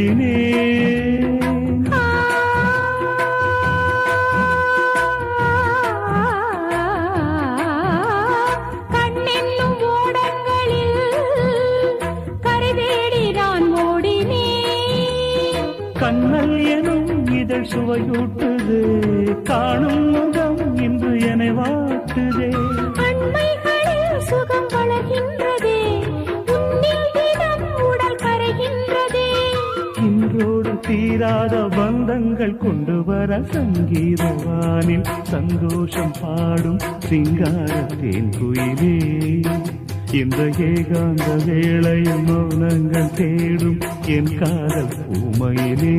தேடினே. கண்ணென்னும் ஓடங்களில் கரை தேடி நான் ஓடினேன். கண்ணல் எனும் இதழ் சுவையூட்டுது, காணும் முகம் இன்று என வாட்டுதே. அண்மைகளில் சுகம் வளர்கின்றதே, உன்னில் தினம் உடல் கரைகின்றதே. இன்றோடு தீராத பந்தங்கள் கொண்டு வர சங்கீதவானில் சந்தோஷம் பாடும் சிங்கார தேன் குயிலே. இந்த ஏகாந்த வேளையில் மௌனங்கள் தேடும் என் காதல் பூமையிலே.